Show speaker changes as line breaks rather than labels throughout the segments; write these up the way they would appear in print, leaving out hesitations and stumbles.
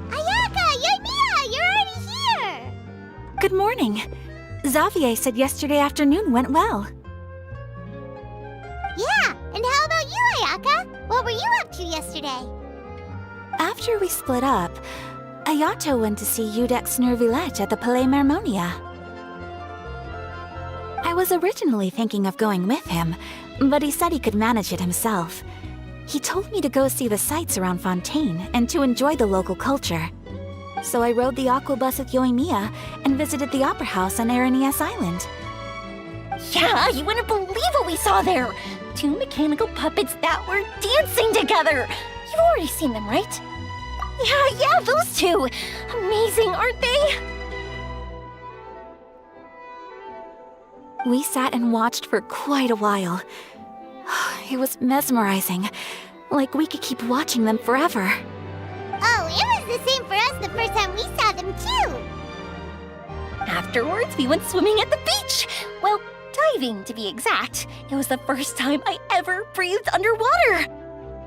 Ayaka! Yoimiya! You're already here!
Good morning. Xavier said yesterday afternoon went well.
Yeah, and how about you, Ayaka? What were you up to yesterday?
After we split up, Ayato went to see Udex Nervillette at the Palais Marmonia. I was originally thinking of going with him, but he said he could manage it himself. He told me to go see the sights around Fontaine and to enjoy the local culture. So I rode the aqua bus with Yoimiya and visited the Opera House on Aranias Island.
Yeah, you wouldn't believe what we saw there! 2 mechanical puppets that were dancing together! You've already seen them, right? Yeah, those two! Amazing, aren't they?
We sat and watched for quite a while. It was mesmerizing, like we could keep watching them forever.
Oh, it was the same for us the first time we saw them, too!
Afterwards, we went swimming at the beach! Well, diving, to be exact. It was the first time I ever breathed underwater!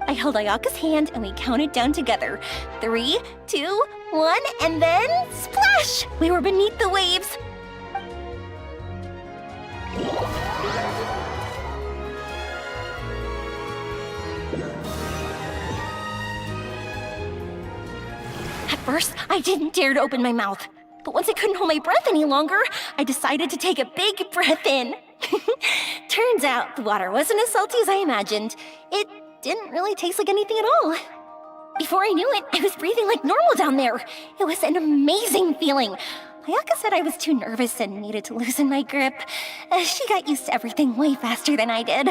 I held Ayaka's hand and we counted down together. 3, 2, 1, and then splash! We were beneath the waves. At first, I didn't dare to open my mouth. But once I couldn't hold my breath any longer, I decided to take a big breath in. Turns out the water wasn't as salty as I imagined. It didn't really taste like anything at all. Before I knew it, I was breathing like normal down there. It was an amazing feeling. Ayaka said I was too nervous and needed to loosen my grip. She got used to everything way faster than I did.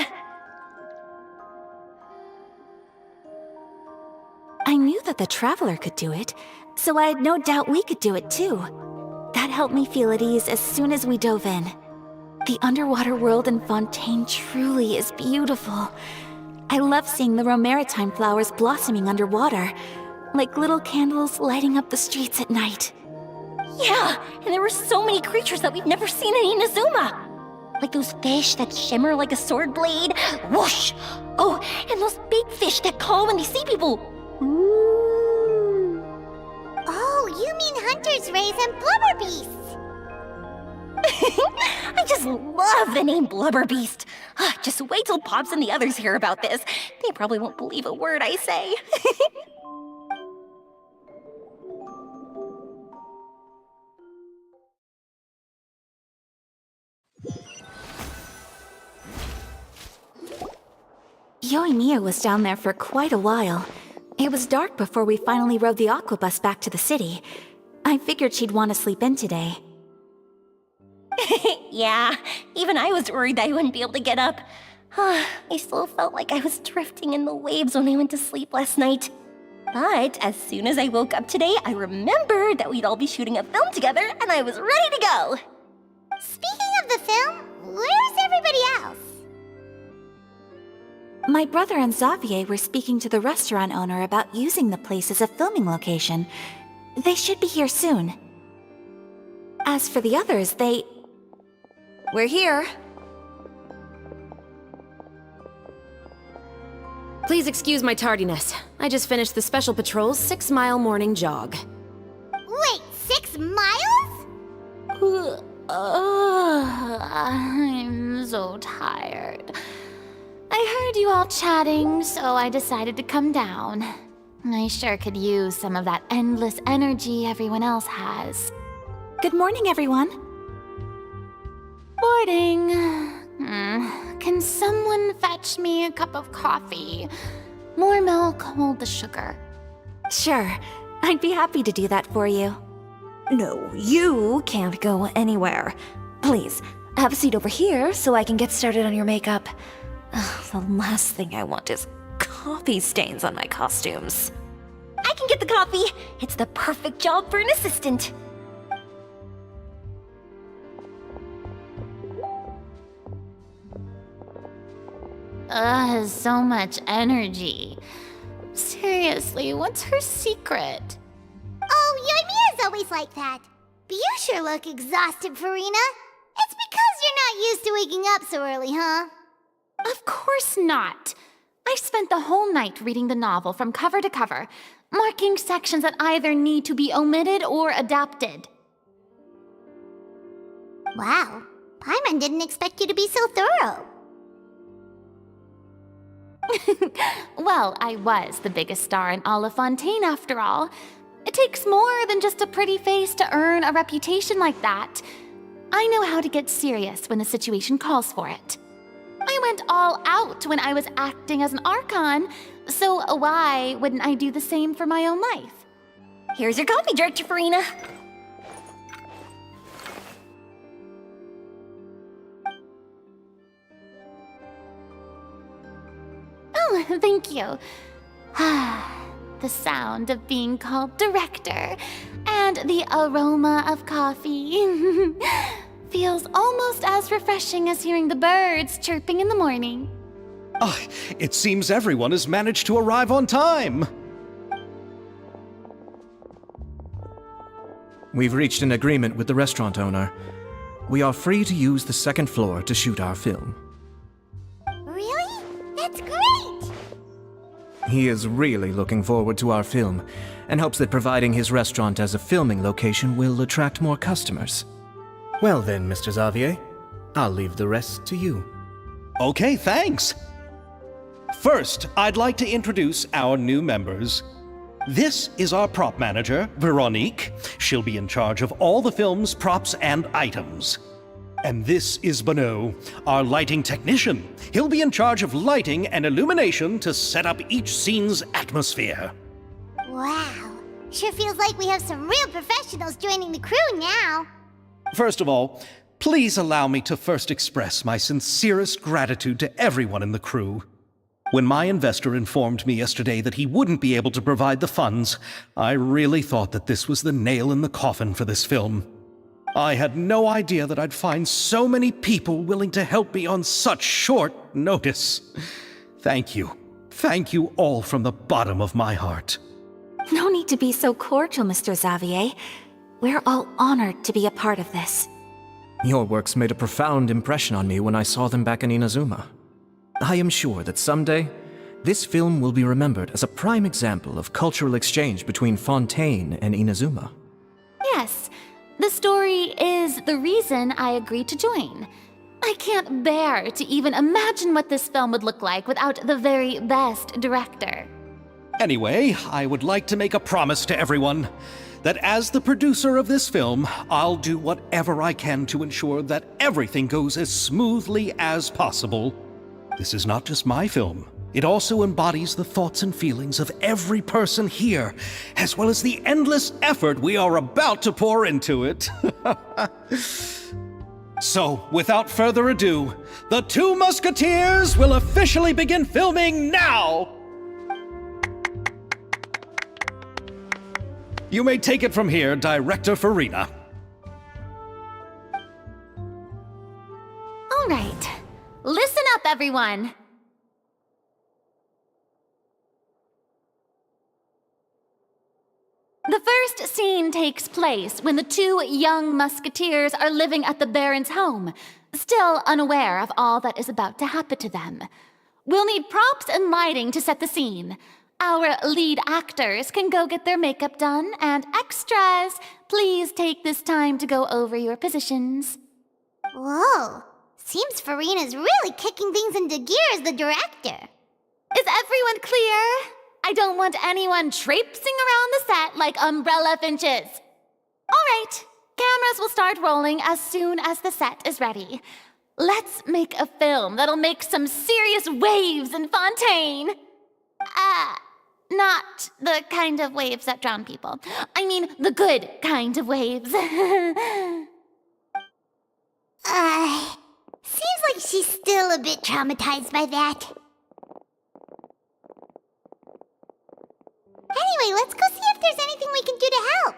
I knew that the Traveler could do it, so I had no doubt we could do it too. That helped me feel at ease as soon as we dove in. The underwater world in Fontaine truly is beautiful. I love seeing the romaritime flowers blossoming underwater, like little candles lighting up the streets at night.
Yeah, and there were so many creatures that we've never seen in Inazuma. Like those fish that shimmer like a sword blade. Whoosh! Oh, and those big fish that call when they see people.
Ooh. Oh, you mean Hunter's Rays and Blubber Beasts!
I just love the name Blubber Beast. Just wait till Pops and the others hear about this. They probably won't believe a word I say.
Yoimiya was down there for quite a while. It was dark before we finally rode the aqua bus back to the city. I figured she'd want to sleep in today.
Yeah, even I was worried that I wouldn't be able to get up. I still felt like I was drifting in the waves when I went to sleep last night. But as soon as I woke up today, I remembered that we'd all be shooting a film together, and I was ready to go.
Speaking of the film, where's everybody else?
My brother and Xavier were speaking to the restaurant owner about using the place as a filming location. They should be here soon. As for the others, We're here.
Please excuse my tardiness. I just finished the Special Patrol's 6-mile morning jog.
Wait, 6 miles?
I'm so tired. I heard you all chatting, so I decided to come down. I sure could use some of that endless energy everyone else has.
Good morning, everyone.
Morning. Can someone fetch me a cup of coffee? More milk, hold the sugar.
Sure, I'd be happy to do that for you.
No, you can't go anywhere. Please, have a seat over here so I can get started on your makeup. The last thing I want is coffee stains on my costumes.
I can get the coffee. It's the perfect job for an assistant.
So much energy. Seriously, what's her secret?
Oh, Yoimiya's always like that. But you sure look exhausted, Farina. It's because you're not used to waking up so early, huh?
Of course not. I spent the whole night reading the novel from cover to cover, marking sections that either need to be omitted or adapted.
Wow, Paimon didn't expect you to be so thorough.
Well, I was the biggest star in all of Fontaine after all. It takes more than just a pretty face to earn a reputation like that. I know how to get serious when the situation calls for it. I went all out when I was acting as an Archon, so why wouldn't I do the same for my own life?
Here's your coffee, Director Farina.
Oh, thank you. The sound of being called director and the aroma of coffee feels almost as refreshing as hearing the birds chirping in the morning.
Ah, it seems everyone has managed to arrive on time.
We've reached an agreement with the restaurant owner. We are free to use the second floor to shoot our film.
Really? That's great!
He is really looking forward to our film, and hopes that providing his restaurant as a filming location will attract more customers. Well then, Mr. Xavier, I'll leave the rest to you.
Okay, thanks. First, I'd like to introduce our new members. This is our prop manager, Veronique. She'll be in charge of all the film's props and items. And this is Bonneau, our lighting technician. He'll be in charge of lighting and illumination to set up each scene's atmosphere.
Wow, sure feels like we have some real professionals joining the crew now.
First of all, please allow me to first express my sincerest gratitude to everyone in the crew. When my investor informed me yesterday that he wouldn't be able to provide the funds, I really thought that this was the nail in the coffin for this film. I had no idea that I'd find so many people willing to help me on such short notice. Thank you. Thank you all from the bottom of my heart.
No need to be so cordial, Mr. Xavier. We're all honored to be a part of this.
Your works made a profound impression on me when I saw them back in Inazuma. I am sure that someday, this film will be remembered as a prime example of cultural exchange between Fontaine and Inazuma.
Yes, the story is the reason I agreed to join. I can't bear to even imagine what this film would look like without the very best director.
Anyway, I would like to make a promise to everyone that as the producer of this film, I'll do whatever I can to ensure that everything goes as smoothly as possible. This is not just my film. It also embodies the thoughts and feelings of every person here, as well as the endless effort we are about to pour into it. So, without further ado, the Two Musketeers will officially begin filming now! You may take it from here, Director Farina.
All right, listen up, everyone. The first scene takes place when the two young musketeers are living at the Baron's home, still unaware of all that is about to happen to them. We'll need props and lighting to set the scene. Our lead actors can go get their makeup done, and extras, please take this time to go over your positions.
Whoa, seems Farina's really kicking things into gear as the director.
Is everyone clear? I don't want anyone traipsing around the set like umbrella finches. All right, cameras will start rolling as soon as the set is ready. Let's make a film that'll make some serious waves in Fontaine. Not the kind of waves that drown people. I mean, the good kind of waves.
Seems like she's still a bit traumatized by that. Anyway, let's go see if there's anything we can do to help.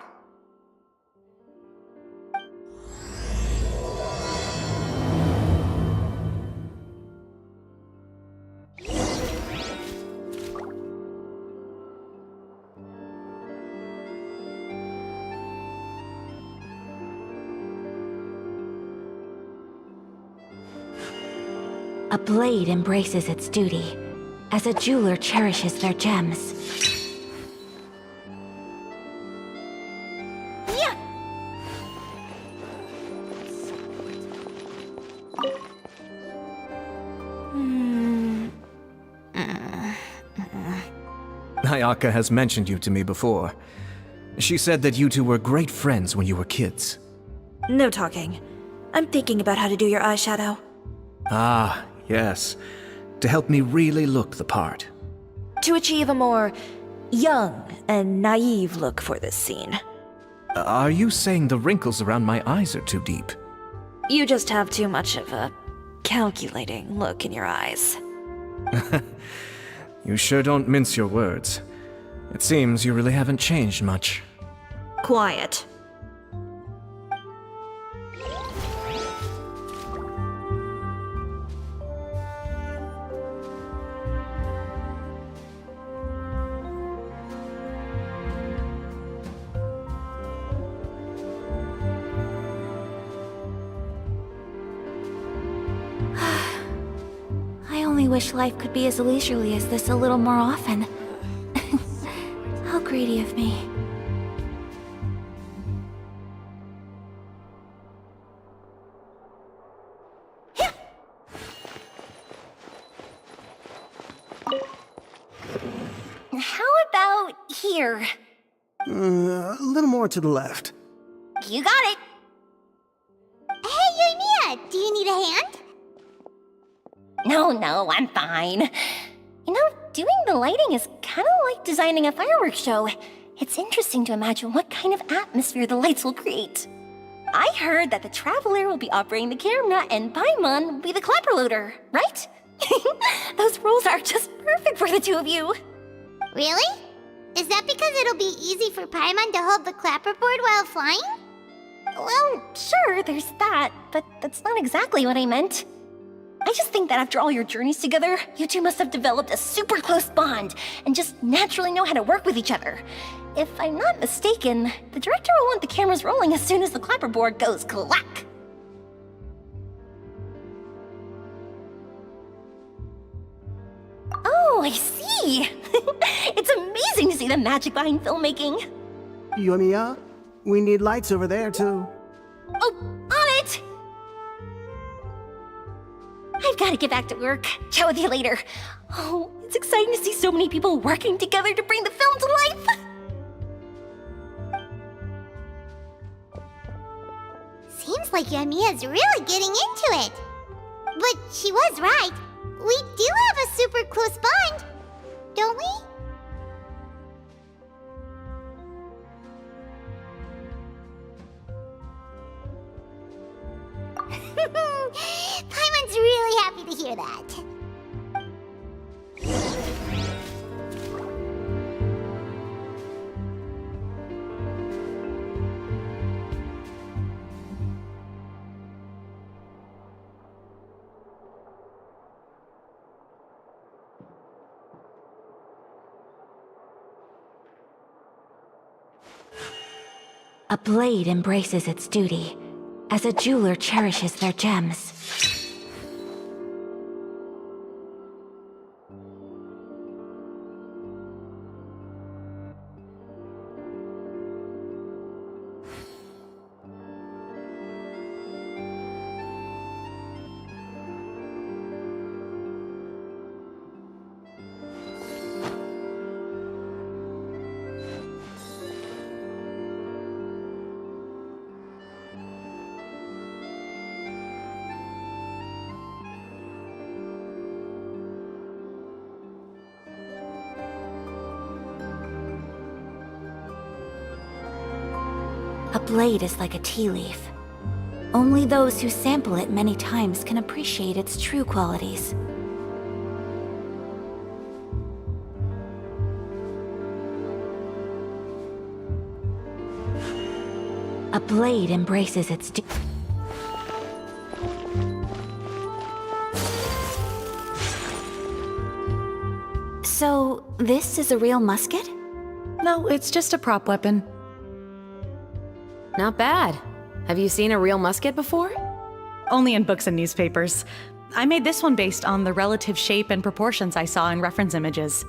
A blade embraces its duty. as a jeweler cherishes their gems.
Yeah.
Ayaka has mentioned you to me before. She said that you two were great friends when you were kids.
No talking. I'm thinking about how to do your eyeshadow.
Ah, yes. To help me really look the part.
To achieve a more young and naive look for this scene.
Are you saying the wrinkles around my eyes are too deep?
You just have too much of a calculating look in your eyes.
You sure don't mince your words. It seems you really haven't changed much.
Quiet.
I only wish life could be as leisurely as this a little more often. How greedy of me.
How about here?
A little more to the left.
You got it.
Hey, Yoimiya, do you need a hand?
No, I'm fine. You know, doing the lighting is kind of like designing a fireworks show. It's interesting to imagine what kind of atmosphere the lights will create. I heard that the Traveler will be operating the camera and Paimon will be the clapper loader, right? Those roles are just perfect for the two of you.
Really? Is that because it'll be easy for Paimon to hold the clapperboard while flying?
Well, sure, there's that, but that's not exactly what I meant. I just think that after all your journeys together, you two must have developed a super close bond and just naturally know how to work with each other. If I'm not mistaken, the director will want the cameras rolling as soon as the clapperboard goes clack. Oh, I see! It's amazing to see the magic behind filmmaking.
Yoimiya, we need lights over there too.
Oh, on it! I've got to get back to work. Chat with you later. Oh, it's exciting to see so many people working together to bring the film to life.
Seems like Yoimiya's really getting into it. But she was right. We do have a super close bond, don't we? Paimon's really happy to hear that.
A blade embraces its duty, as a jeweler cherishes their gems. A blade is like a tea leaf. Only those who sample it many times can appreciate its true qualities. A blade embraces its So, this is a real musket?
No, it's just a prop weapon. Not bad. Have you seen a real musket before?
Only in books and newspapers. I made this one based on the relative shape and proportions I saw in reference images.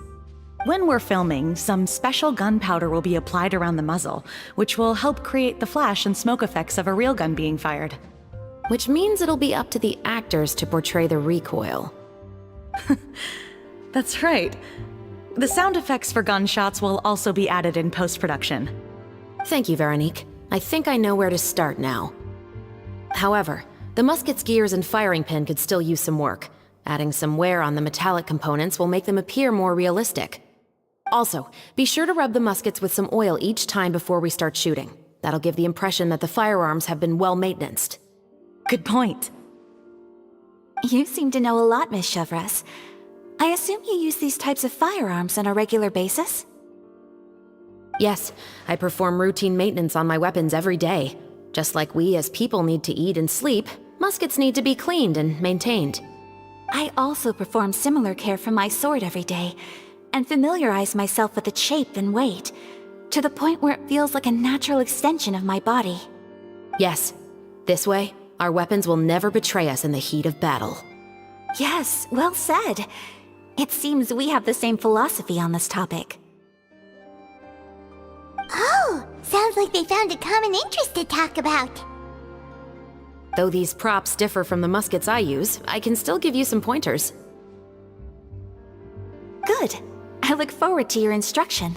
When we're filming, some special gunpowder will be applied around the muzzle, which will help create the flash and smoke effects of a real gun being fired.
Which means it'll be up to the actors to portray the recoil.
That's right. The sound effects for gunshots will also be added in post-production.
Thank you, Veronique. I think I know where to start now. However, the musket's gears and firing pin could still use some work. Adding some wear on the metallic components will make them appear more realistic. Also, be sure to rub the muskets with some oil each time before we start shooting. That'll give the impression that the firearms have been well maintained.
Good point.
You seem to know a lot, Miss Chevres. I assume you use these types of firearms on a regular basis?
Yes, I perform routine maintenance on my weapons every day. Just like we as people need to eat and sleep, muskets need to be cleaned and maintained.
I also perform similar care for my sword every day, and familiarize myself with its shape and weight, to the point where it feels like a natural extension of my body.
Yes, this way, our weapons will never betray us in the heat of battle.
Yes, well said. It seems we have the same philosophy on this topic.
Oh, sounds like they found a common interest to talk about.
Though these props differ from the muskets I use, I can still give you some pointers.
Good. I look forward to your instruction.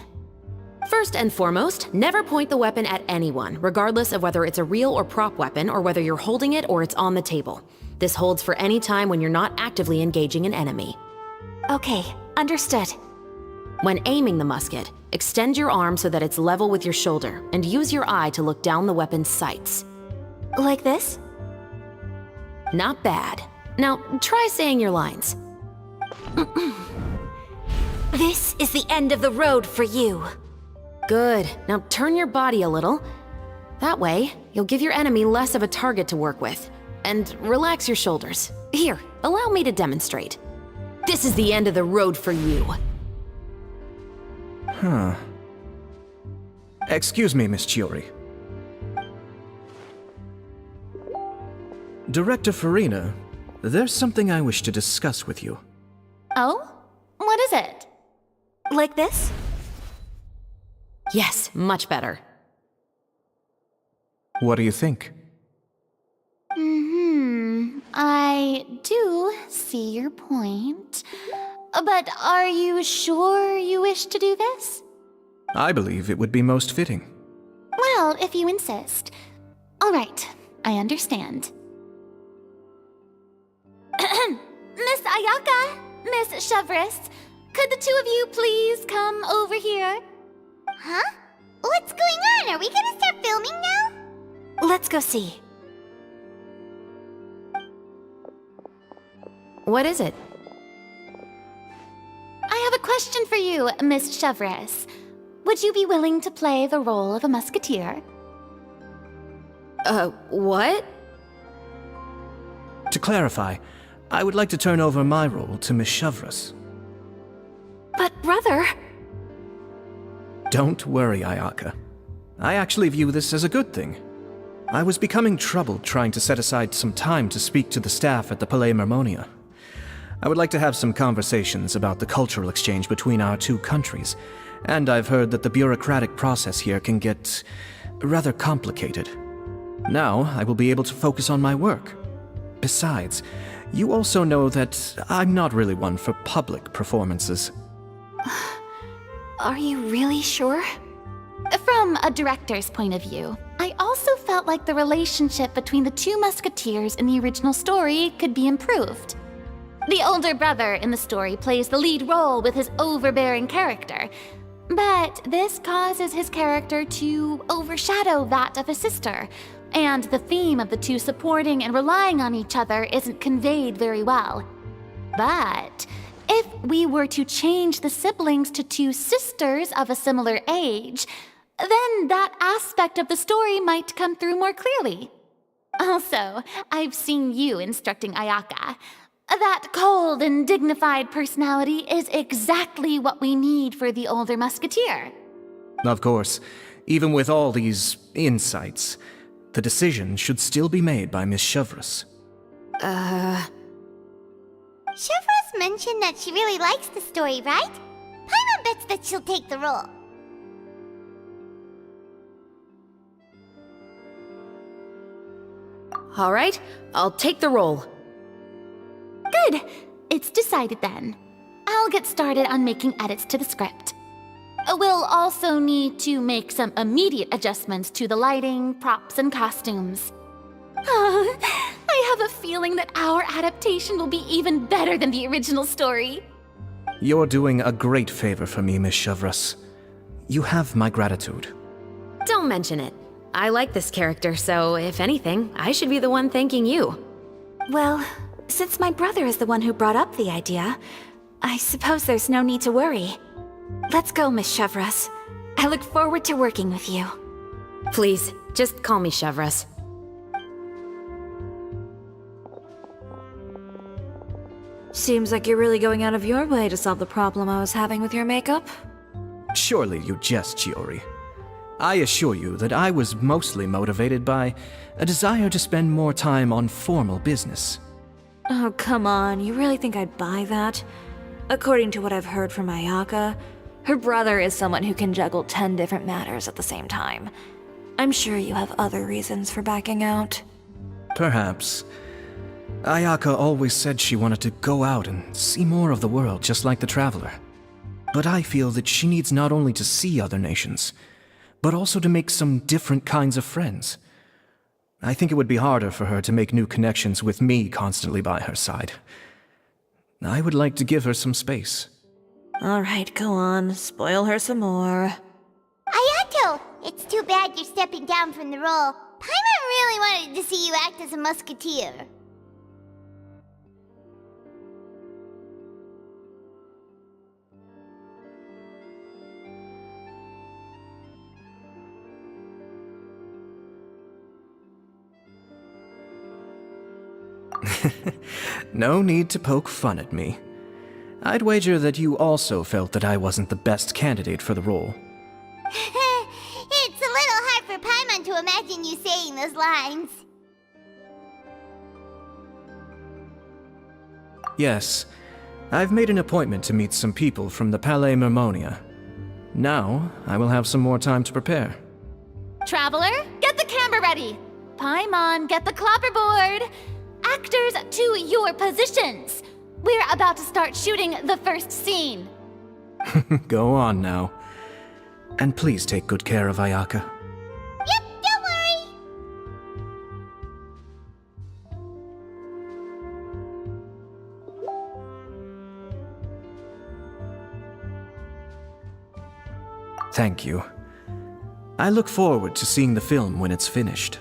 First and foremost, never point the weapon at anyone, regardless of whether it's a real or prop weapon or whether you're holding it or it's on the table. This holds for any time when you're not actively engaging an enemy.
Okay, understood.
When aiming the musket, extend your arm so that it's level with your shoulder and use your eye to look down the weapon's sights.
Like this?
Not bad. Now, try saying your lines.
This is the end of the road for you.
Good. Now turn your body a little. That way, you'll give your enemy less of a target to work with. And relax your shoulders. Here, allow me to demonstrate. This is the end of the road for you.
Huh. Excuse me, Miss Chiori. Director Farina, there's something I wish to discuss with you.
Oh? What is it?
Like this?
Yes, much better.
What do you think?
I do see your point. But are you sure you wish to do this?
I believe it would be most fitting.
Well, if you insist. All right, I understand. Miss Ayaka, Miss Chevres, could the two of you please come over here?
Huh? What's going on? Are we gonna start filming now?
Let's go see.
What is it?
I have a question for you, Miss Chevres. Would you be willing to play the role of a musketeer?
What?
To clarify, I would like to turn over my role to Miss Chevres.
But brother...
Don't worry, Ayaka. I actually view this as a good thing. I was becoming troubled trying to set aside some time to speak to the staff at the Palais Mermonia. I would like to have some conversations about the cultural exchange between our two countries, and I've heard that the bureaucratic process here can get rather complicated. Now, I will be able to focus on my work. Besides, you also know that I'm not really one for public performances.
Are you really sure?
From a director's point of view, I also felt like the relationship between the two musketeers in the original story could be improved. The older brother in the story plays the lead role with his overbearing character, but this causes his character to overshadow that of his sister, and the theme of the two supporting and relying on each other isn't conveyed very well. But if we were to change the siblings to two sisters of a similar age, then that aspect of the story might come through more clearly. Also, I've seen you instructing Ayaka. That cold and dignified personality is exactly what we need for the older musketeer.
Of course, even with all these insights, the decision should still be made by Miss Chevres.
Chevrolet mentioned that she really likes the story, right? Paimon bets that she'll take the role.
All right, I'll take the role.
Good. It's decided then. I'll get started on making edits to the script. We'll also need to make some immediate adjustments to the lighting, props, and costumes. I have a feeling that our adaptation will be even better than the original story.
You're doing a great favor for me, Miss Chevrolet. You have my gratitude.
Don't mention it. I like this character, so if anything, I should be the one thanking you.
Well, since my brother is the one who brought up the idea, I suppose there's no need to worry. Let's go, Miss Chevrolet. I look forward to working with you.
Please, just call me Chevrolet.
Seems like you're really going out of your way to solve the problem I was having with your makeup.
Surely you jest, Chiori. I assure you that I was mostly motivated by a desire to spend more time on formal business.
Oh, come on, you really think I'd buy that? According to what I've heard from Ayaka, her brother is someone who can juggle 10 different matters at the same time. I'm sure you have other reasons for backing out.
Perhaps. Ayaka always said she wanted to go out and see more of the world, just like the Traveler. But I feel that she needs not only to see other nations, but also to make some different kinds of friends. I think it would be harder for her to make new connections with me constantly by her side. I would like to give her some space.
Alright, go on, spoil her some more.
Ayato, it's too bad you're stepping down from the role. Paimon really wanted to see you act as a musketeer.
No need to poke fun at me. I'd wager that you also felt that I wasn't the best candidate for the role.
It's a little hard for Paimon to imagine you saying those lines.
Yes, I've made an appointment to meet some people from the Palais Mermonia. Now, I will have some more time to prepare.
Traveler, get the camera ready! Paimon, get the clapperboard! Actors, to your positions! We're about to start shooting the first scene.
Go on now. And please take good care of Ayaka.
Yep, don't worry.
Thank you. I look forward to seeing the film when it's finished.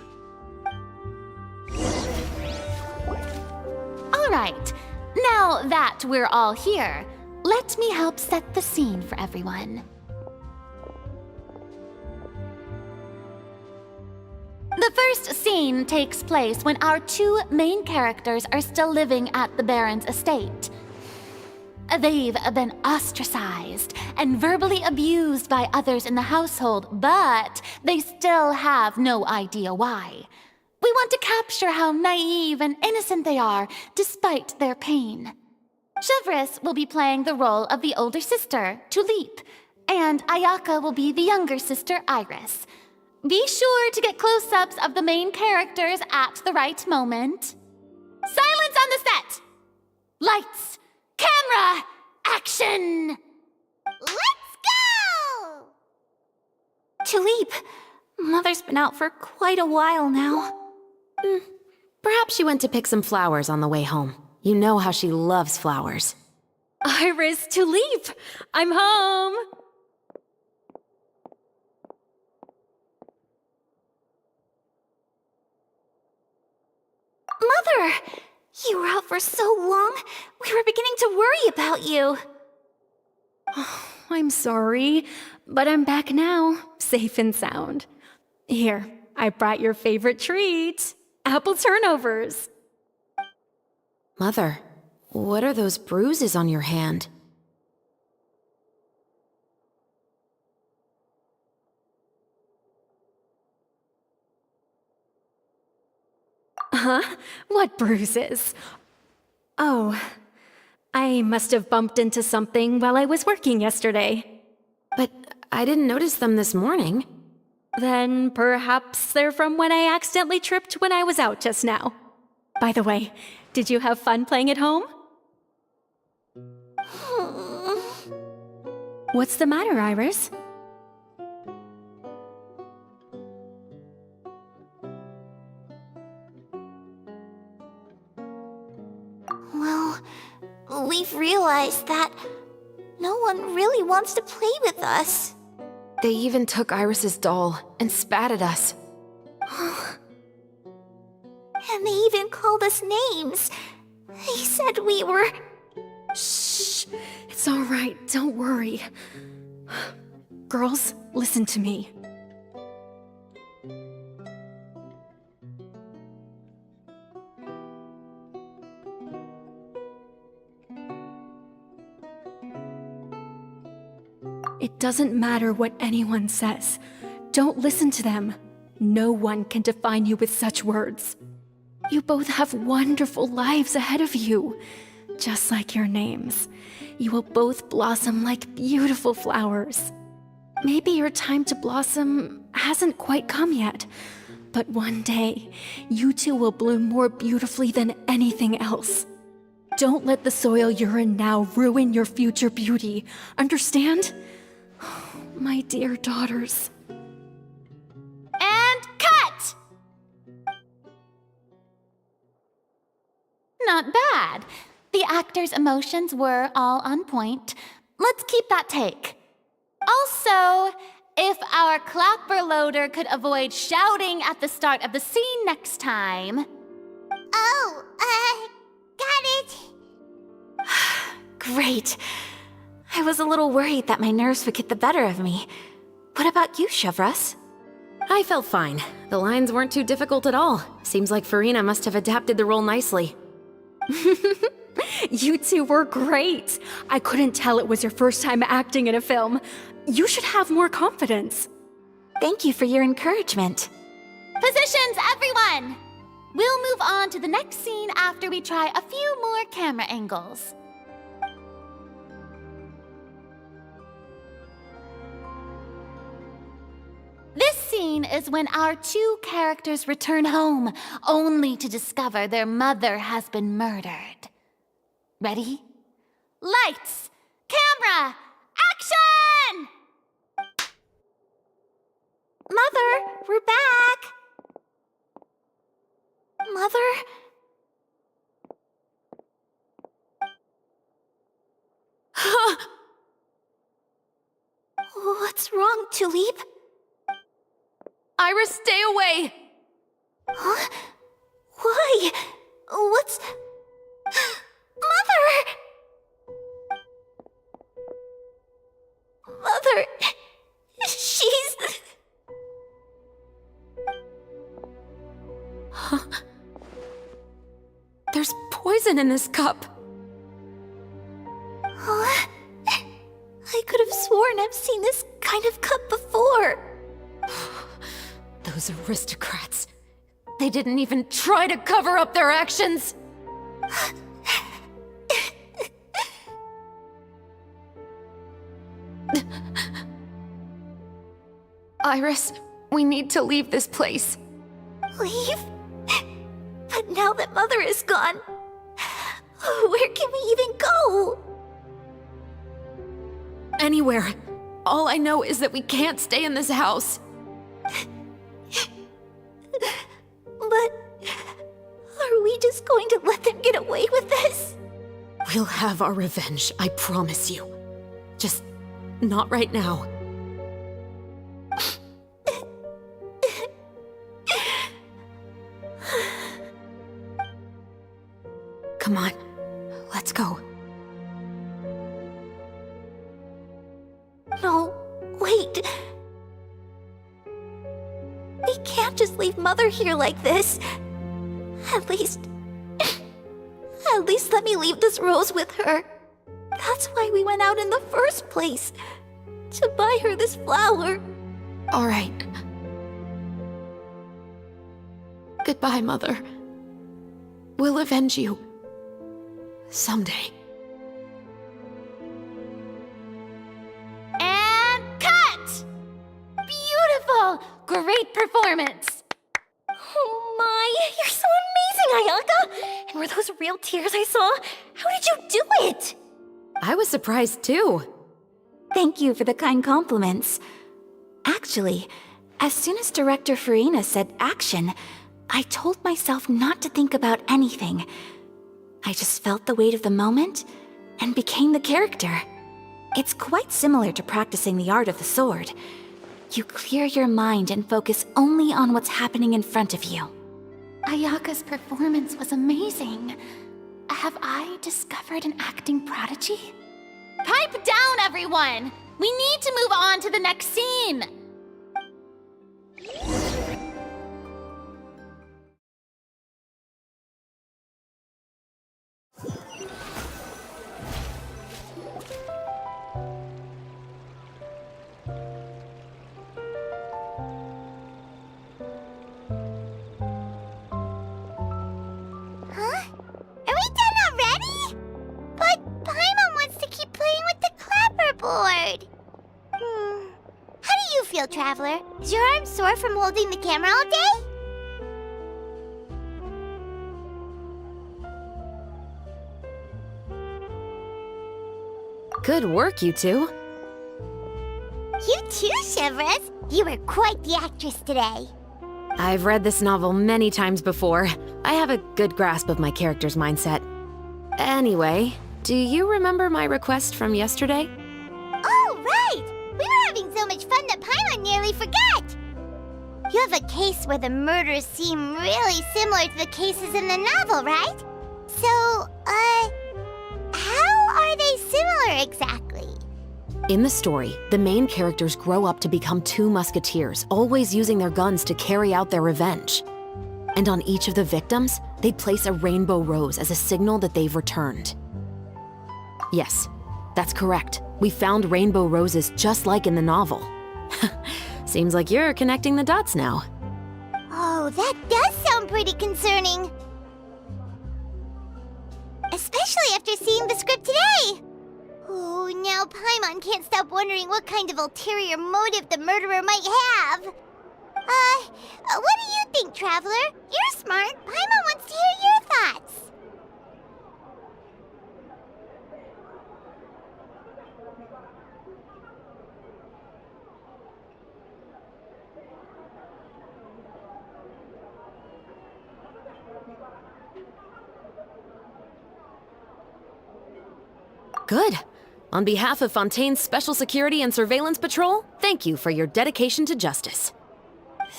Alright, now that we're all here, let me help set the scene for everyone. The first scene takes place when our two main characters are still living at the Baron's estate. They've been ostracized and verbally abused by others in the household, but they still have no idea why. We want to capture how naive and innocent they are, despite their pain. Chevrolet will be playing the role of the older sister, Tulip, and Ayaka will be the younger sister, Iris. Be sure to get close-ups of the main characters at the right moment. Silence on the set! Lights, camera, action!
Let's go!
Tulip, Mother's been out for quite a while now.
Perhaps she went to pick some flowers on the way home. You know how she loves flowers.
Iris, Tulip, I'm home.
Mother! You were out for so long, we were beginning to worry about you.
I'm sorry, but I'm back now, safe and sound. Here, I brought your favorite treat, apple turnovers.
Mother, what are those bruises on your hand?
Huh? What bruises? Oh,
I must have bumped into something while I was working yesterday.
But I didn't notice them this morning.
Then perhaps they're from when I accidentally tripped when I was out just now. By the way, did you have fun playing at home? What's the matter, Iris?
Well, we've realized that no one really wants to play with us.
They even took Iris's doll and spat at us.
And they even called us names. They said we were...
Shh. It's all right. Don't worry. Girls, listen to me. It doesn't matter what anyone says. Don't listen to them. No one can define you with such words. You both have wonderful lives ahead of you. Just like your names. You will both blossom like beautiful flowers. Maybe your time to blossom hasn't quite come yet, but one day, you two will bloom more beautifully than anything else. Don't let the soil you're in now ruin your future beauty. Understand? My dear daughters.
And cut! Not bad. The actor's emotions were all on point. Let's keep that take. Also, if our clapper loader could avoid shouting at the start of the scene next time.
Oh, got it.
Great. I was a little worried that my nerves would get the better of me. What about you, Chevros?
I felt fine. The lines weren't too difficult at all. Seems like Farina must have adapted the role nicely.
You two were great. I couldn't tell it was your first time acting in a film. You should have more confidence.
Thank you for your encouragement.
Positions, everyone! We'll move on to the next scene after we try a few more camera angles. This scene is when our two characters return home, only to discover their mother has been murdered. Ready? Lights! Camera! Action!
Mother, we're back. Mother? What's wrong, Tulip?
Iris, stay away!
Huh? Why? What's... Mother! Mother... She's...
There's poison in this cup.
Huh? I could have sworn I've seen this kind of cup before.
Those aristocrats. They didn't even try to cover up their actions. Iris, we need to leave this place.
Leave? But now that Mother is gone, where can we even go?
Anywhere. All I know is that we can't stay in this house.
But are we just going to let them get away with this?
We'll have our revenge, I promise you. Just not right now. Come on, let's go.
No, wait. We can't just leave Mother here like this. At least let me leave this rose with her. That's why we went out in the first place. To buy her this flower.
All right. Goodbye, Mother. We'll avenge you. Someday.
great performance!
Oh my, you're so amazing, Ayaka! And were those real tears I saw? How did you do it?
I was surprised too.
Thank you for the kind compliments. Actually, as soon as Director Farina said action, I told myself not to think about anything. I just felt the weight of the moment and became the character. It's quite similar to practicing the art of the sword. You clear your mind and focus only on what's happening in front of you.
Ayaka's performance was amazing. Have I discovered an acting prodigy? Pipe down, everyone! We need to move on to the next scene!
Huh? Are we done already? But Paimon wants to keep playing with the clapperboard. How do you feel, Traveler? Is your arm sore from holding the camera all day?
Good work, you two.
You too, Shivers. You were quite the actress today.
I've read this novel many times before. I have a good grasp of my character's mindset. Anyway, do you remember my request from yesterday?
Oh, right! We were having so much fun that Paimon nearly forgot! You have a case where the murders seem really similar to the cases in the novel, right? So, how are they similar exactly?
In the story, the main characters grow up to become two musketeers, always using their guns to carry out their revenge. And on each of the victims, they place a rainbow rose as a signal that they've returned. Yes, that's correct. We found rainbow roses just like in the novel. Seems like you're connecting the dots now.
Oh, that does sound pretty concerning. Especially after seeing the script today. Oh, now Paimon can't stop wondering what kind of ulterior motive the murderer might have. What do you think, Traveler? You're smart. Paimon wants to hear your thoughts.
Good. On behalf of Fontaine's Special Security and Surveillance Patrol, thank you for your dedication to justice.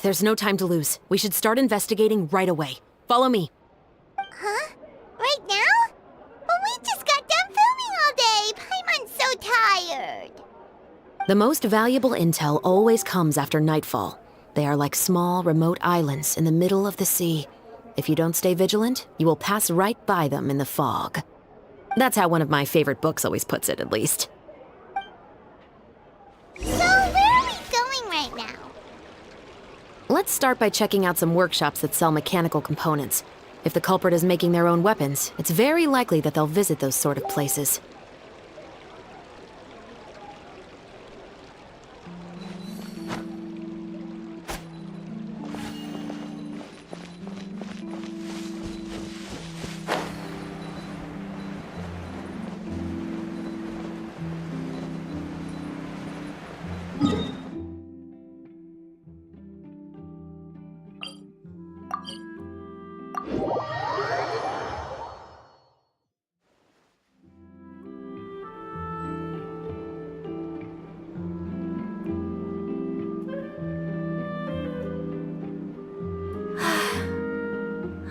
There's no time to lose. We should start investigating right away. Follow me.
Huh? Right now? But we just got done filming all day. Paimon's so tired.
The most valuable intel always comes after nightfall. They are like small, remote islands in the middle of the sea. If you don't stay vigilant, you will pass right by them in the fog. That's how one of my favorite books always puts it, at least.
So, where are we going right now?
Let's start by checking out some workshops that sell mechanical components. If the culprit is making their own weapons, it's very likely that they'll visit those sort of places.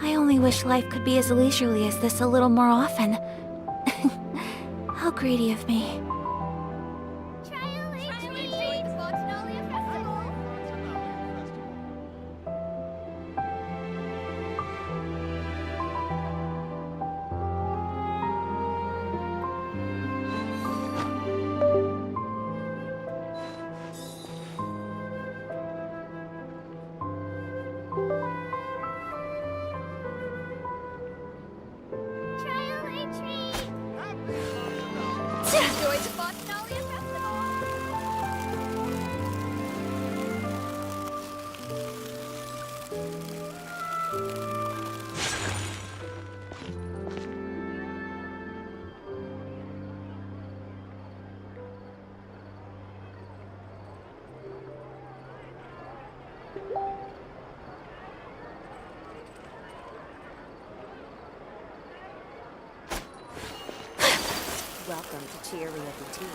I only wish life could be as leisurely as this a little more often. How greedy of me. Tertiary boutique.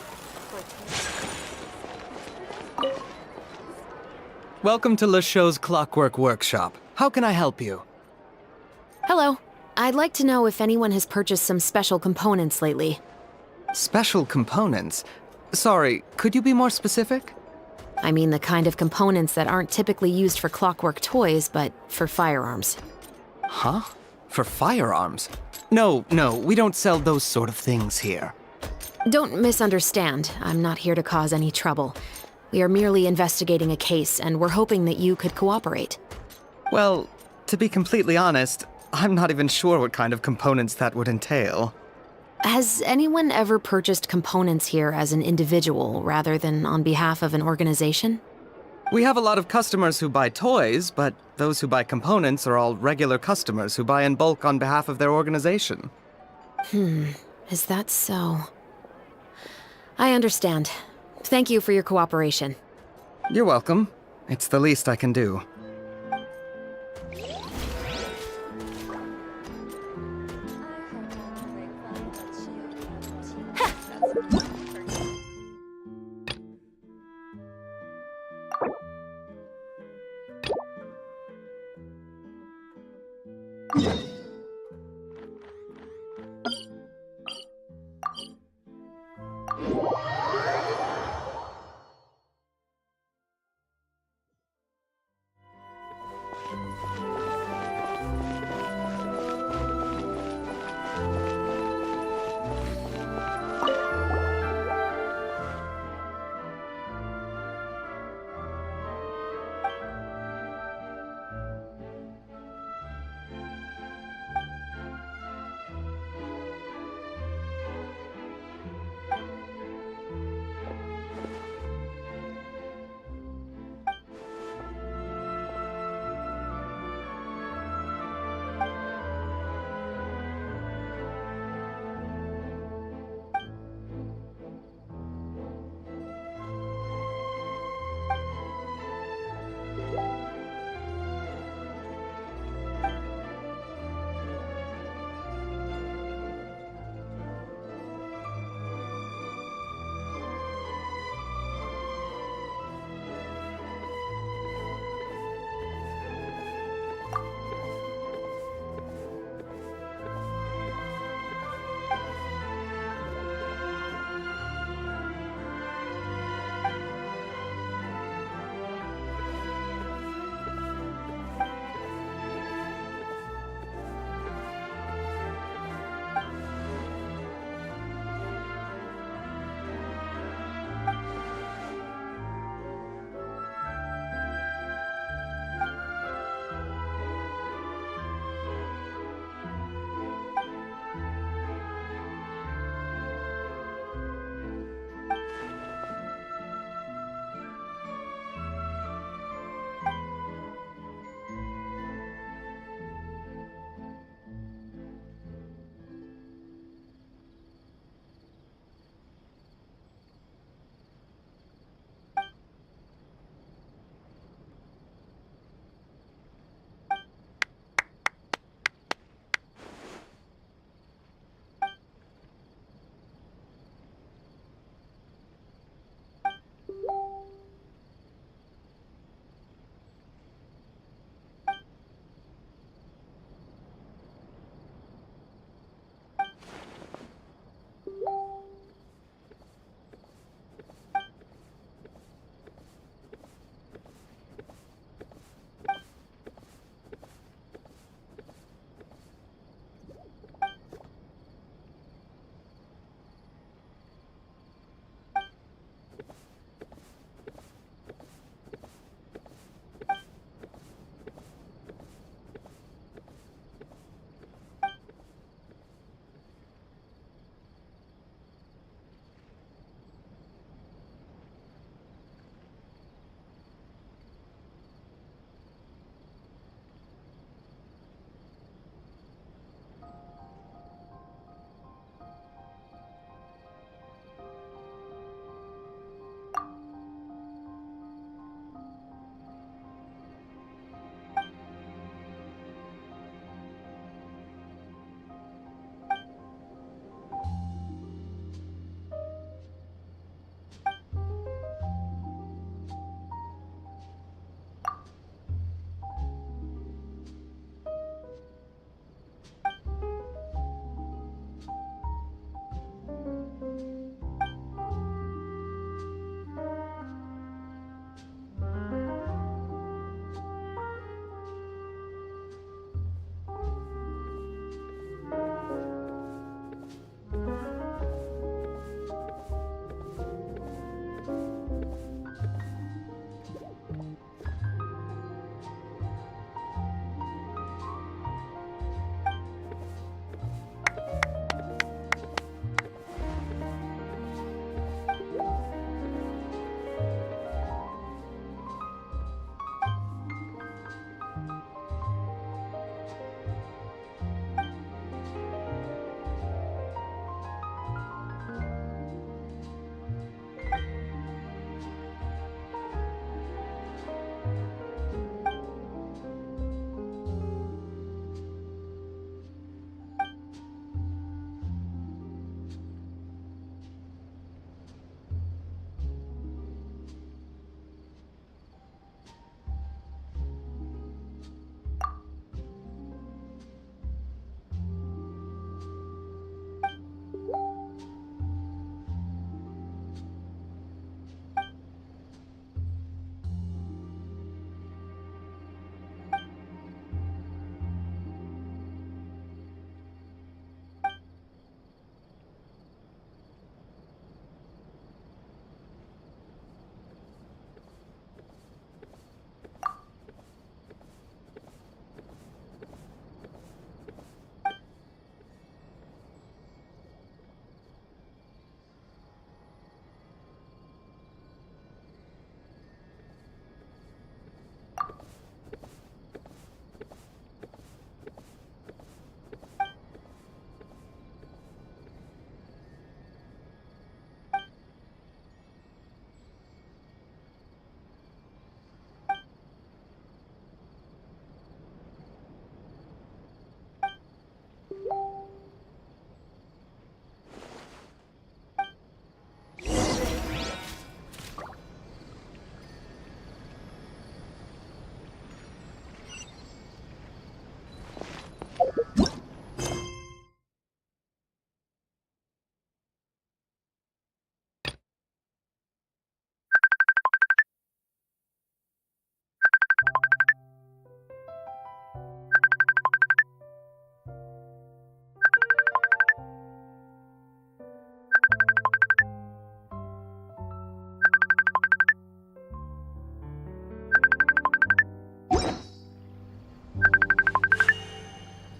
Welcome to Le Show's Clockwork Workshop. How can I help you?
Hello. I'd like to know if anyone has purchased some special components lately.
Special components? Sorry, could you be more specific?
I mean the kind of components that aren't typically used for clockwork toys, but for firearms.
Huh? For firearms? No, we don't sell those sort of things here.
Don't misunderstand. I'm not here to cause any trouble. We are merely investigating a case, and we're hoping that you could cooperate.
Well, to be completely honest, I'm not even sure what kind of components that would entail.
Has anyone ever purchased components here as an individual rather than on behalf of an organization?
We have a lot of customers who buy toys, but those who buy components are all regular customers who buy in bulk on behalf of their organization.
Is that so? I understand. Thank you for your cooperation.
You're welcome. It's the least I can do.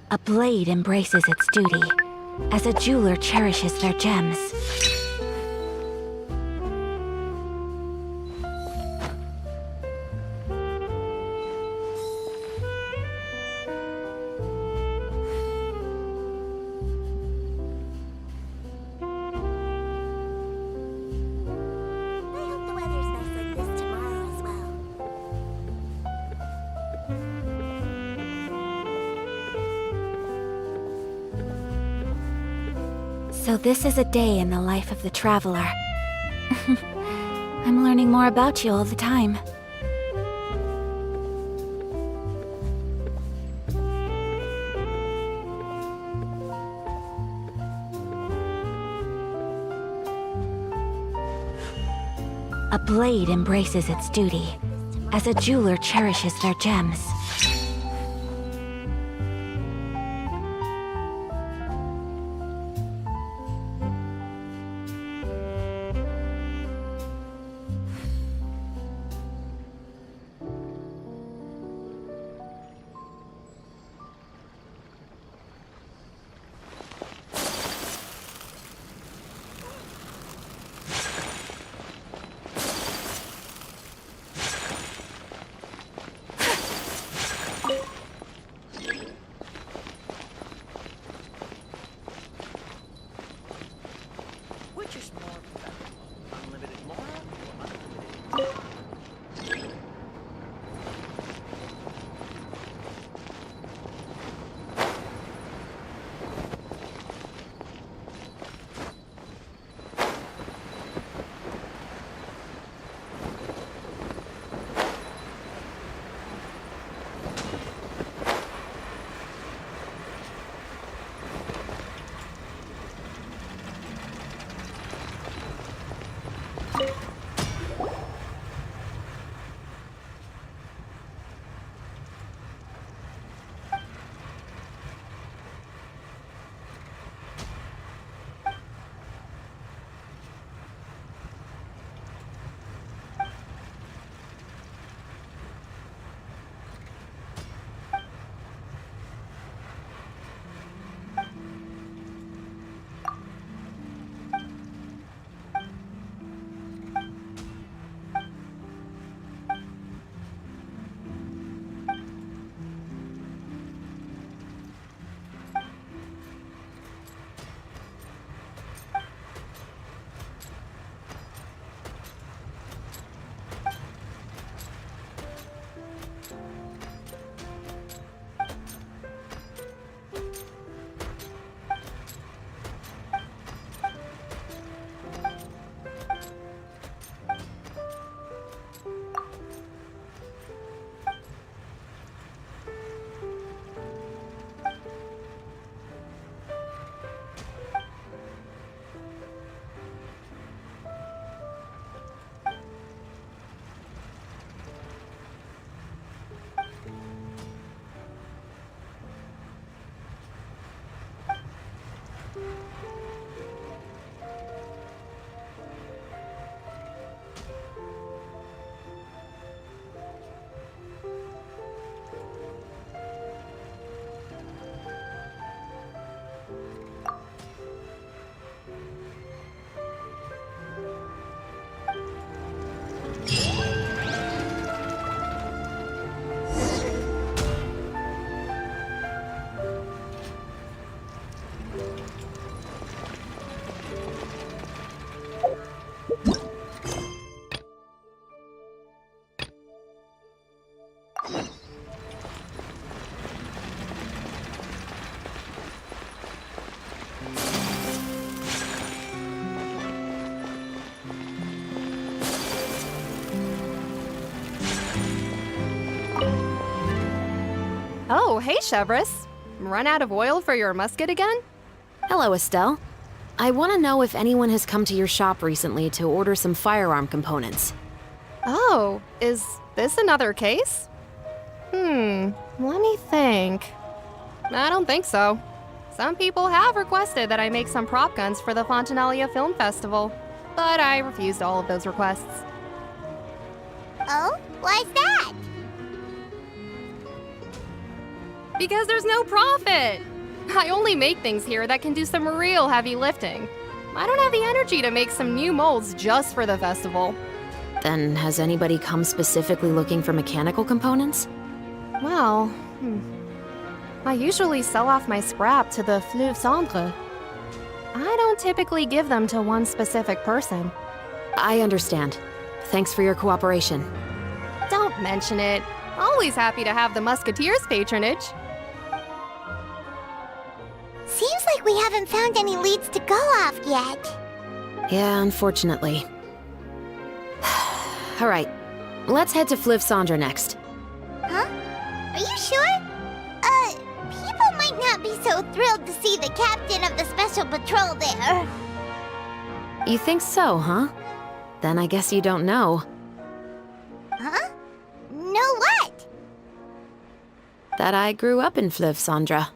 A blade embraces its duty, as a jeweler cherishes their gems.
I hope the weather's nice like this tomorrow as well.
So this is a day in the life of the traveler. I'm learning more about you all the time. A blade embraces its duty, as a jeweler cherishes their gems.
Oh, hey, Chevris. Run out of oil for your musket again?
Hello, Estelle. I want to know if anyone has come to your shop recently to order some firearm components.
Oh, is this another case? Let me think. I don't think so. Some people have requested that I make some prop guns for the Fontanalia Film Festival, but I refused all of those requests.
Oh, why's that?
Because there's no profit. I only make things here that can do some real heavy lifting. I don't have the energy to make some new molds just for the festival.
Then has anybody come specifically looking for mechanical components?
Well, I usually sell off my scrap to the Fleuve Cendre. I don't typically give them to one specific person.
I understand. Thanks for your cooperation.
Don't mention it. Always happy to have the Musketeers' patronage.
Seems like we haven't found any leads to go off yet.
Yeah, unfortunately. All right, let's head to Fleuve Cendre next.
Huh? Are you sure? People might not be so thrilled to see the captain of the special patrol there.
You think so, huh? Then I guess you don't know.
Huh? Know what?
That I grew up in Fleuve Cendre.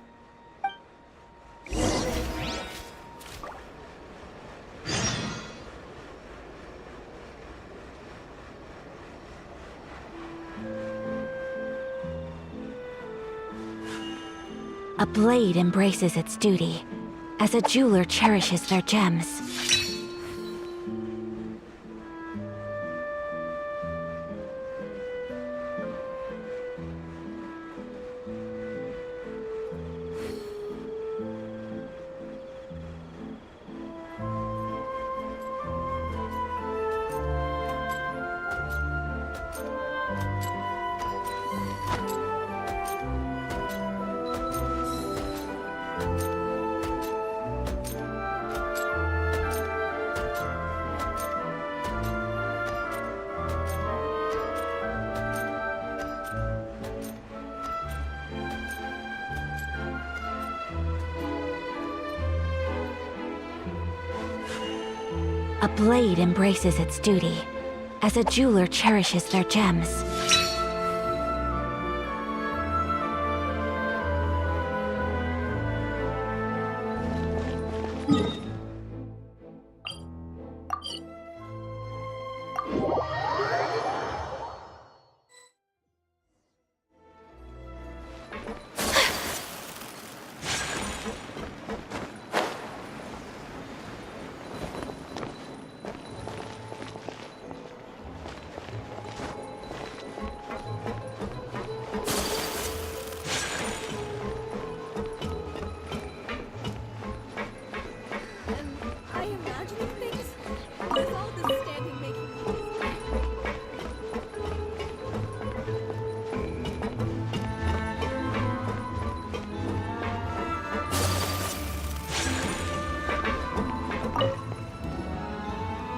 A blade embraces its duty, as a jeweler cherishes their gems. A blade embraces its duty, as a jeweler cherishes their gems.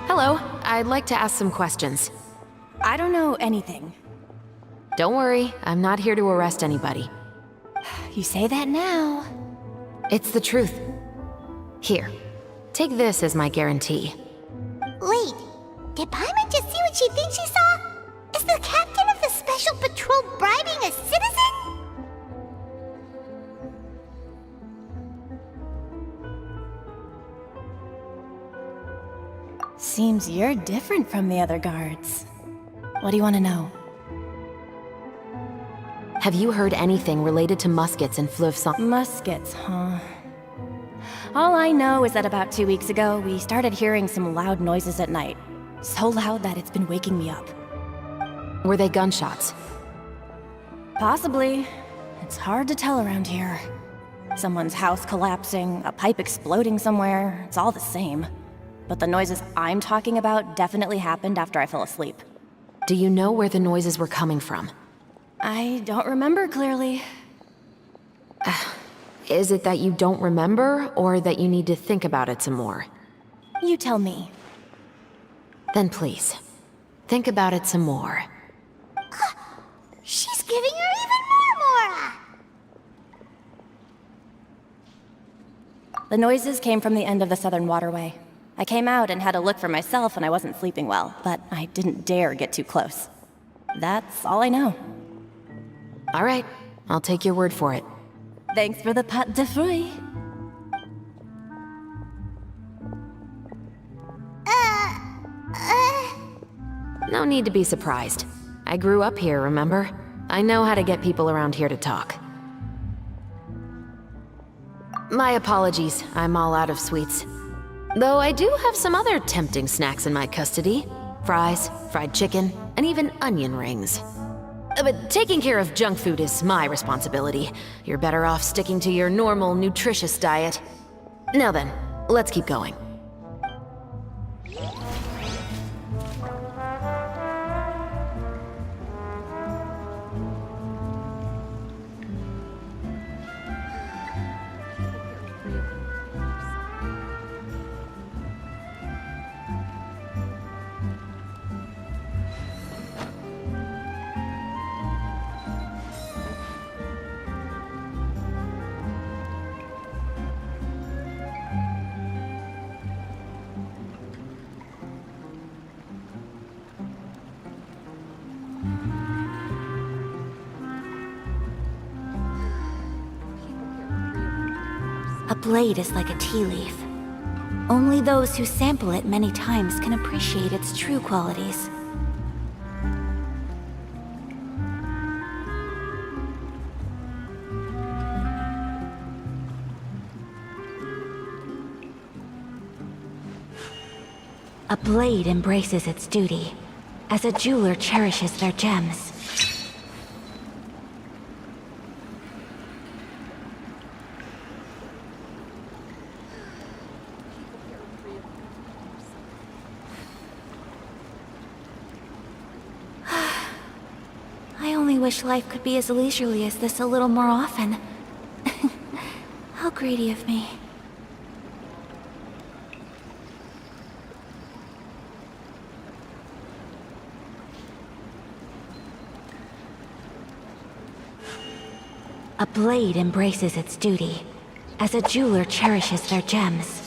Hello, I'd like to ask some questions.
I don't know anything.
Don't worry, I'm not here to arrest anybody.
You say that now.
It's the truth. Here, take this as my guarantee.
Wait, did Paimon just see what she thinks she saw? Is the captain of the special patrol bribing a citizen?
Seems you're different from the other guards. What do you want to know?
Have you heard anything related to muskets in Fleuve Cendre?
Muskets, huh? All I know is that about 2 weeks ago, we started hearing some loud noises at night. So loud that it's been waking me up.
Were they gunshots?
Possibly. It's hard to tell around here. Someone's house collapsing, a pipe exploding somewhere, it's all the same. But the noises I'm talking about definitely happened after I fell asleep.
Do you know where the noises were coming from?
I don't remember clearly.
Is it that you don't remember, or that you need to think about it some more?
You tell me.
Then please, think about it some more.
She's giving her even more Mora!
The noises came from the end of the Southern Waterway. I came out and had a look for myself when I wasn't sleeping well, but I didn't dare get too close. That's all I know.
All right, I'll take your word for it.
Thanks for the pâte de fruits.
No need to be surprised. I grew up here, remember? I know how to get people around here to talk. My apologies, I'm all out of sweets. Though I do have some other tempting snacks in my custody. Fries, fried chicken, and even onion rings. But taking care of junk food is my responsibility. You're better off sticking to your normal, nutritious diet. Now then, let's keep going.
A blade is like a tea leaf. Only those who sample it many times can appreciate its true qualities. A blade embraces its duty, as a jeweler cherishes their gems. I only wish life could be as leisurely as this a little more often. How greedy of me. A blade embraces its duty, as a jeweler cherishes their gems.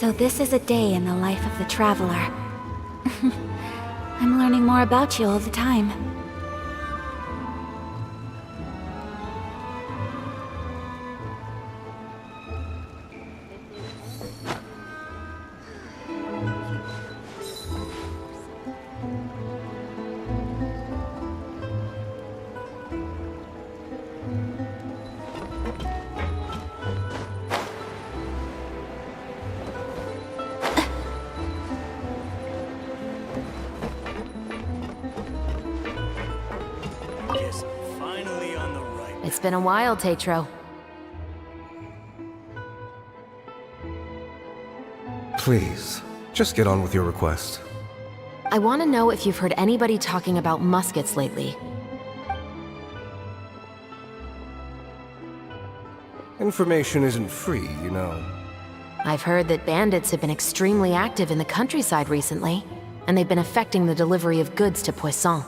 So this is a day in the life of the traveler. I'm learning more about you all the time.
It's been a while, Tetro.
Please, just get on with your request.
I want to know if you've heard anybody talking about muskets lately.
Information isn't free, you know.
I've heard that bandits have been extremely active in the countryside recently, and they've been affecting the delivery of goods to Poisson.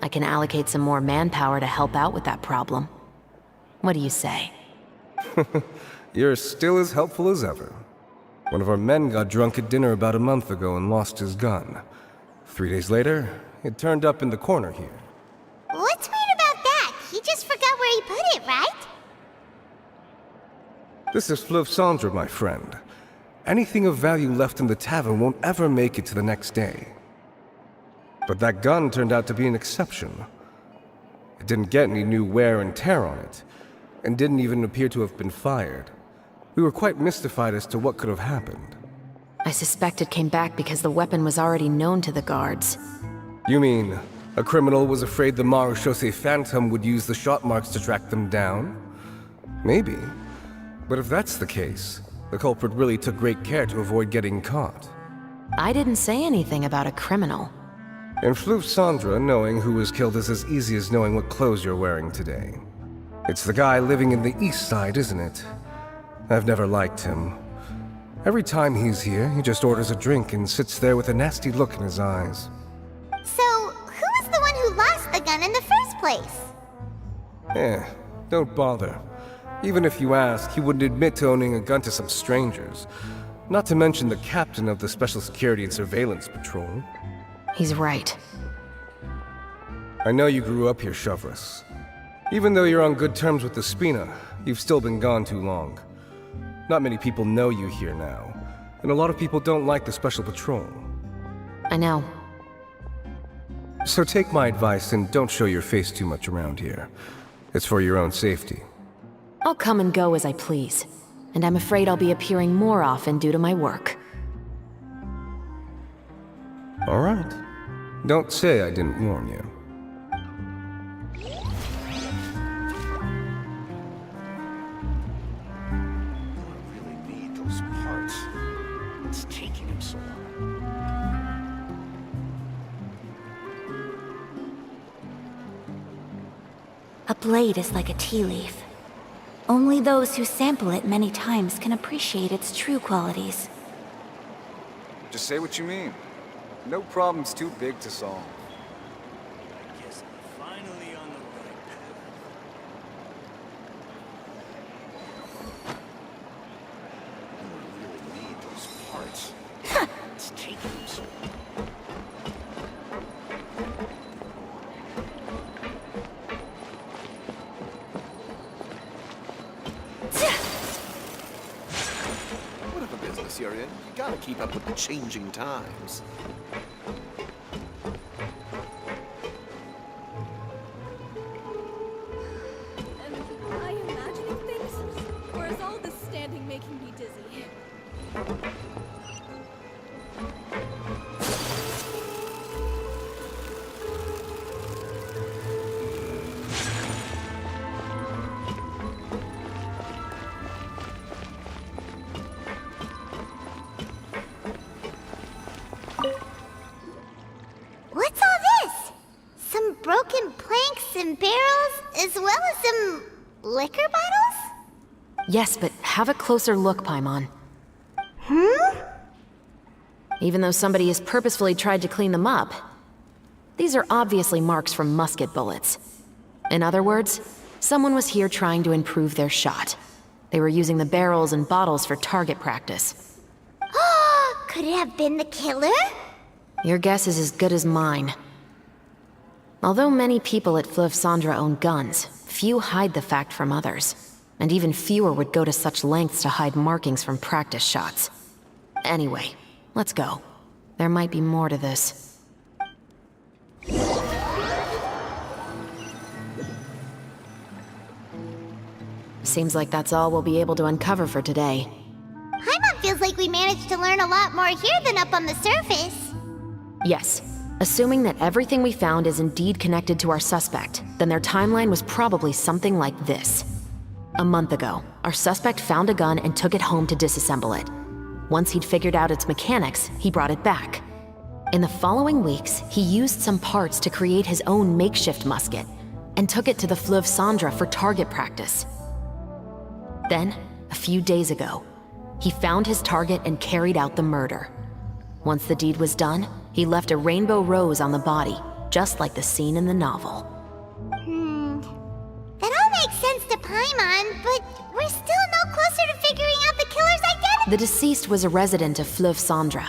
I can allocate some more manpower to help out with that problem. What do you say?
You're still as helpful as ever. One of our men got drunk at dinner about a month ago and lost his gun. 3 days later, it turned up in the corner here.
What's weird about that? He just forgot where he put it, right?
This is Fleuve Cendre, my friend. Anything of value left in the tavern won't ever make it to the next day. But that gun turned out to be an exception. It didn't get any new wear and tear on it, and didn't even appear to have been fired. We were quite mystified as to what could have happened.
I suspect it came back because the weapon was already known to the guards.
You mean, a criminal was afraid the Marechaussee Phantom would use the shot marks to track them down? Maybe. But if that's the case, the culprit really took great care to avoid getting caught.
I didn't say anything about a criminal.
In Fleuve Cendre, knowing who was killed is as easy as knowing what clothes you're wearing today. It's the guy living in the east side, isn't it? I've never liked him. Every time he's here, he just orders a drink and sits there with a nasty look in his eyes.
So, who was the one who lost the gun in the first place?
Don't bother. Even if you ask, he wouldn't admit to owning a gun to some strangers. Not to mention the captain of the Special Security and Surveillance Patrol.
He's right.
I know you grew up here, Chevreuse. Even though you're on good terms with the Spina, You've still been gone too long. Not many people know you here now, and a lot of people don't like the Special Patrol.
I know.
So take my advice and don't show your face too much around here. It's for your own safety.
I'll come and go as I please, and I'm afraid I'll be appearing more often due to my work.
All right. Don't say I didn't warn you.
A blade is like a tea leaf. Only those who sample it many times can appreciate its true qualities.
Just say what you mean. No problem's too big to solve.
I guess I'm finally on the right path. I really need those parts. It's taking them so long. Whatever business you're in, you gotta keep up with the changing times.
Am I imagining things? Or is all this standing making me dizzy?
What's all this? Some broken planks and barrels, as well as some liquor bottles?
Yes, but have a closer look, Paimon. Even though somebody has purposefully tried to clean them up, these are obviously marks from musket bullets. In other words, someone was here trying to improve their shot. They were using the barrels and bottles for target practice.
Could it have been the killer?
Your guess is as good as mine. Although many people at Fleuve Cendra own guns, few hide the fact from others. And even fewer would go to such lengths to hide markings from practice shots. Anyway, let's go. There might be more to this. Seems like that's all we'll be able to uncover for today.
Paimon feels like we managed to learn a lot more here than up on the surface.
Yes. Assuming that everything we found is indeed connected to our suspect, then their timeline was probably something like this. A month ago, our suspect found a gun and took it home to disassemble it. Once he'd figured out its mechanics, he brought it back. In the following weeks, he used some parts to create his own makeshift musket, and took it to the Fleuve Cendra for target practice. Then, a few days ago, he found his target and carried out the murder. Once the deed was done, he left a rainbow rose on the body, just like the scene in the novel.
That all makes sense to Paimon, but we're still no closer to figuring out the killer's identity.
The deceased was a resident of Fleuve Cendra.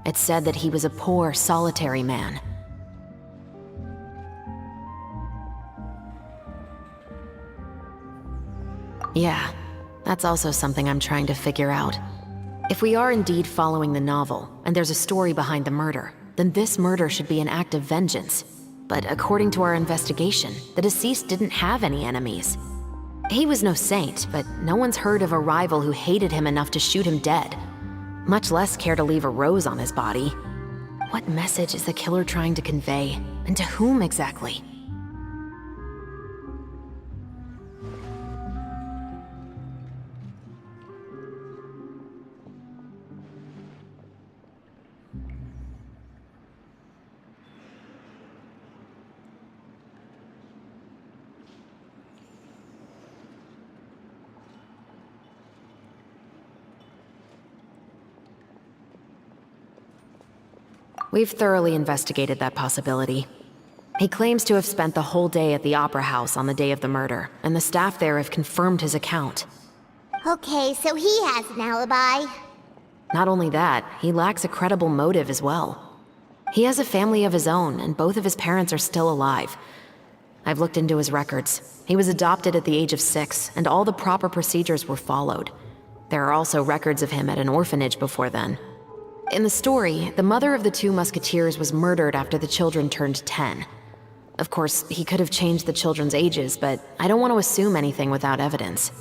It's said that he was a poor, solitary man. Yeah, that's also something I'm trying to figure out. If we are indeed following the novel, and there's a story behind the murder, then this murder should be an act of vengeance. But according to our investigation, the deceased didn't have any enemies. He was no saint, but no one's heard of a rival who hated him enough to shoot him dead, much less care to leave a rose on his body. What message is the killer trying to convey, and to whom exactly? We've thoroughly investigated that possibility. He claims to have spent the whole day at the Opera House on the day of the murder, and the staff there have confirmed his account.
Okay, so he has an alibi.
Not only that, he lacks a credible motive as well. He has a family of his own, and both of his parents are still alive. I've looked into his records. He was adopted at the age of 6, and all the proper procedures were followed. There are also records of him at an orphanage before then. In the story, the mother of the 2 musketeers was murdered after the children turned 10. Of course, he could have changed the children's ages, but I don't want to assume anything without evidence.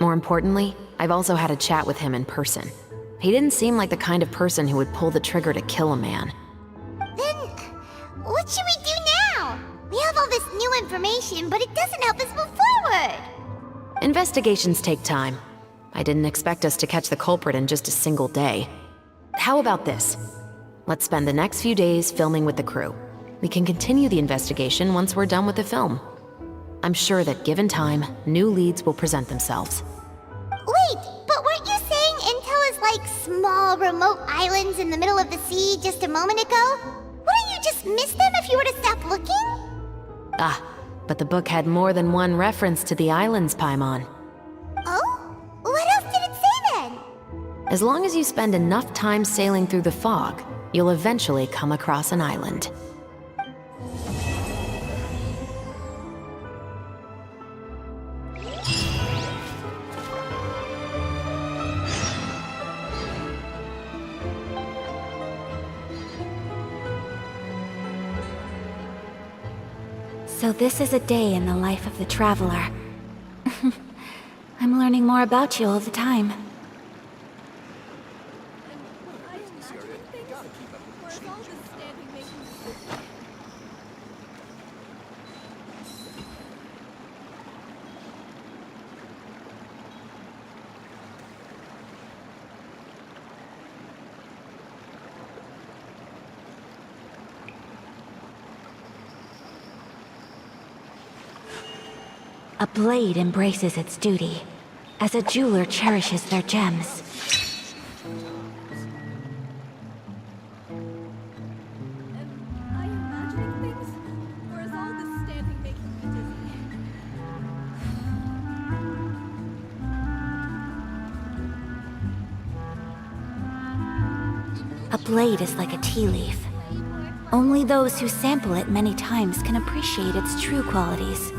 More importantly, I've also had a chat with him in person. He didn't seem like the kind of person who would pull the trigger to kill a man.
Then, what should we do now? We have all this new information, but it doesn't help us move forward.
Investigations take time. I didn't expect us to catch the culprit in just a single day. How about this? Let's spend the next few days filming with the crew. We can continue the investigation once we're done with the film. I'm sure that given time, new leads will present themselves.
Wait, but weren't you saying Intel is like small, remote islands in the middle of the sea just a moment ago? Wouldn't you just miss them if you were to stop looking?
Ah, but the book had more than one reference to the islands, Paimon.
Oh? What else did it say then?
As long as you spend enough time sailing through the fog, you'll eventually come across an island.
So this is a day in the life of the traveler. I'm learning more about you all the time. A blade embraces its duty, as a jeweler cherishes their gems. A blade is like a tea leaf. Only those who sample it many times can appreciate its true qualities.